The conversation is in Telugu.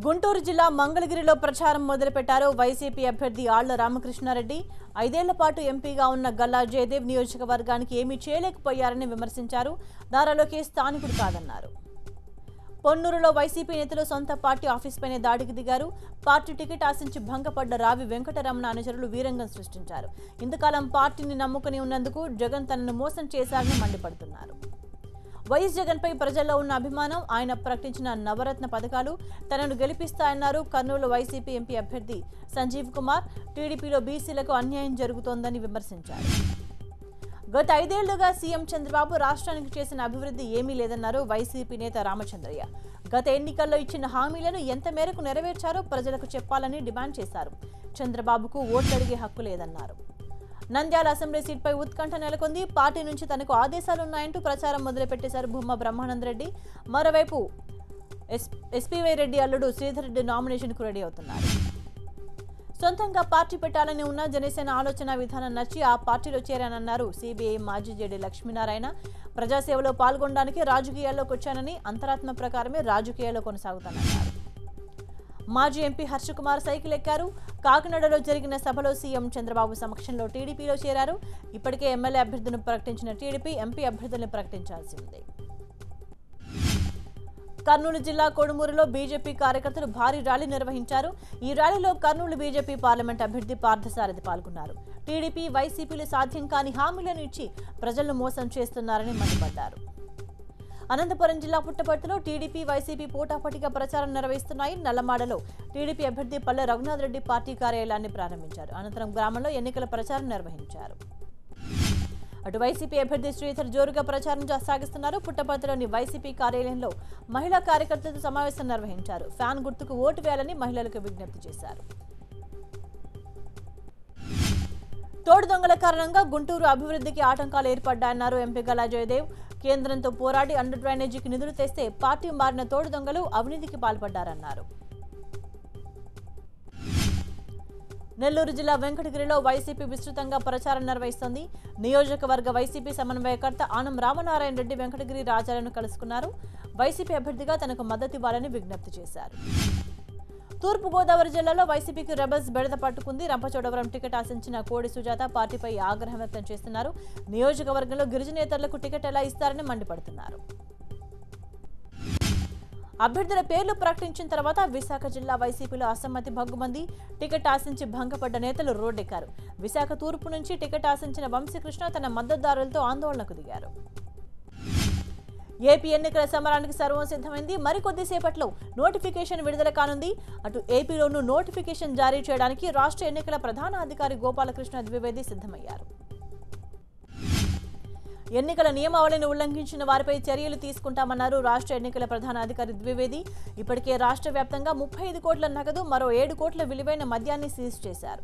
గుంటూరు జిల్లా మంగళగిరిలో ప్రచారం మొదలుపెట్టారు వైసీపీ అభ్యర్థి ఆళ్ల రామకృష్ణారెడ్డి. 5 ఏళ్ల పాటు ఎంపీగా ఉన్న గల్లా జయదేవ్ నియోజకవర్గానికి ఏమీ చేయలేకపోయారని విమర్శించారు. నారా లోకేష్ స్థానికుడు కాదన్నారు. పొన్నూరులో వైసీపీ నేతలు సొంత పార్టీ ఆఫీసుపైనే దాడికి దిగారు. పార్టీ టికెట్ ఆశించి భంగపడ్డ రావి వెంకటరమణ అనుచరులు వీరంగం సృష్టించారు. ఇంతకాలం పార్టీని నమ్ముకుని ఉన్నందుకు జగన్ తనను మోసం చేశారని మండిపడుతున్నారు. వైఎస్ జగన్ పై ప్రజల్లో ఉన్న అభిమానం, ఆయన ప్రకటించిన నవరత్న పథకాలు తనను గెలిపిస్తాయన్నారు. కర్నూలు వైసీపీ ఎంపీ అభ్యర్థి సంజీవ్ కుమార్ టీడీపీలో బీసీలకు అన్యాయం జరుగుతోందని విమర్శించారు. గత 5 ఏళ్లుగా సీఎం చంద్రబాబు రాష్ట్రానికి చేసిన అభివృద్ధి ఏమీ లేదన్నారు వైసీపీ నేత రామచంద్రయ్య. గత ఎన్నికల్లో ఇచ్చిన హామీలను ఎంత మేరకు నెరవేర్చారో ప్రజలకు చెప్పాలని డిమాండ్ చేశారు. చంద్రబాబుకు ఓట్లు అడిగే హక్కు లేదన్నారు. నంద్యాల అసెంబ్లీ సీట్పై ఉత్కంఠ నెలకొంది. పార్టీ నుంచి తనకు ఆదేశాలున్నాయంటూ ప్రచారం మొదలుపెట్టేశారు భూమా బ్రహ్మానందరెడ్డి. మరోవైపు ఎస్పీవై రెడ్డి అల్లుడు శ్రీధర్ రెడ్డి నామినేషన్కు రెడీ అవుతున్నారు. సొంతంగా పార్టీ పెట్టాలని ఉన్న జనసేన ఆలోచన విధానం నచ్చి ఆ పార్టీలో చేరానన్నారు సిబిఐ మాజీ జేడీ లక్ష్మీనారాయణ. ప్రజాసేవలో పాల్గొనడానికి రాజకీయాల్లోకి వచ్చానని, అంతరాత్మ ప్రకారమే రాజకీయాల్లో కొనసాగుతానన్నారు. మాజీ ఎంపీ హర్షకుమార్ సైకిల్ ఎక్కారు. కాకినాడలో జరిగిన సభలో సీఎం చంద్రబాబు సమక్షంలో టీడీపీలో చేరారు. ఇప్పటికే ఎమ్మెల్యే అభ్యర్థులను ప్రకటించిన టీడీపీ ఎంపీ అభ్యర్థులను ప్రకటించాల్సి ఉంది. కర్నూలు జిల్లా కొడుమూరులో బీజేపీ కార్యకర్తలు భారీ ర్యాలీ నిర్వహించారు. ఈ ర్యాలీలో కర్నూలు బీజేపీ పార్లమెంట్ అభ్యర్థి పార్థసారథి పాల్గొన్నారు. టీడీపీ, వైసీపీలు సాధ్యం కాని హామీలను ఇచ్చి ప్రజలను మోసం చేస్తున్నారని మండిపడ్డారు. అనంతపురం జిల్లా పుట్టపర్తిలో టీడీపీ, వైసీపీ పోటాపోటీగా ప్రచారం నిర్వహిస్తున్నాయి. నల్లమాడలో టీడీపీ అభ్యర్థి పల్లె రఘునాథ్ రెడ్డి పార్టీ కార్యాలయాన్ని ప్రారంభించారు. అనంతరం గ్రామంలో ఎన్నికల ప్రచారం నిర్వహించారు. అటు వైసీపీ అభ్యర్థి శ్రీధర్ జోరుగా ప్రచారం సాగిస్తున్నారు. పుట్టపర్తిలోని వైసీపీ కార్యాలయంలో మహిళా కార్యకర్తలతో సమావేశం నిర్వహించారు. ఫ్యాన్ గుర్తుకు ఓటు వేయాలని మహిళలకు విజ్ఞప్తి చేశారు. తోడు దొంగల కారణంగా గుంటూరు అభివృద్ధికి ఆటంకాలు ఏర్పడ్డాయన్నారు ఎంపీ గల్లా జయదేవ్. కేంద్రంతో పోరాడి అండర్ డ్రైనేజీకి నిధులు తెస్తే పార్టీ మారిన తోడు దొంగలు అవినీతికి పాల్పడ్డారన్నారు. నెల్లూరు జిల్లా వెంకటగిరిలో వైసీపీ విస్తృతంగా ప్రచారం నిర్వహిస్తోంది. నియోజకవర్గ వైసీపీ సమన్వయకర్త ఆనం రామనారాయణ రెడ్డి వెంకటగిరి రాజాలను కలుసుకున్నారు. వైసీపీ అభ్యర్థిగా తనకు మద్దతు ఇవ్వాలని విజ్ఞప్తి చేశారు. తూర్పుగోదావరి జిల్లాలో వైసీపీకి రెబల్స్ బెడద పట్టుకుంది. రంపచోడవరం టికెట్ ఆశించిన కోడి సుజాత పార్టీపై ఆగ్రహం వ్యక్తం చేస్తున్నారు. నియోజకవర్గంలో గిరిజనేతరులకు టికెట్ ఎలా ఇస్తారని మండిపడుతున్నారు. అభ్యర్థుల పేర్లు ప్రకటించిన తర్వాత విశాఖ జిల్లా వైసీపీలో అసమ్మతి భగ్గుమంది. టికెట్ ఆశించి భంగపడ్డ నేతలు రోడ్డెక్కారు. విశాఖ తూర్పు నుంచి టికెట్ ఆశించిన వంశీకృష్ణ తన మద్దతుదారులతో ఆందోళనకు దిగారు. ఏపీ ఎన్నికల సమరానికి సర్వం సిద్ధమైంది. మరికొద్దిసేపట్లో నోటిఫికేషన్ విడుదల కానుంది. అటు ఏపీలోనూ నోటిఫికేషన్ జారీ చేయడానికి రాష్ట్ర ఎన్నికల ప్రధాన అధికారి గోపాలకృష్ణ ద్వివేది సిద్ధమయ్యారు. ఎన్నికల నియమావళిని ఉల్లంఘించిన వారిపై చర్యలు తీసుకుంటామన్నారు రాష్ట్ర ఎన్నికల ప్రధాన అధికారి ద్వివేది. ఇప్పటికే రాష్ట్ర వ్యాప్తంగా 35 కోట్ల నగదు, మరో 7 కోట్ల విలువైన మద్యాన్ని సీజ్ చేశారు.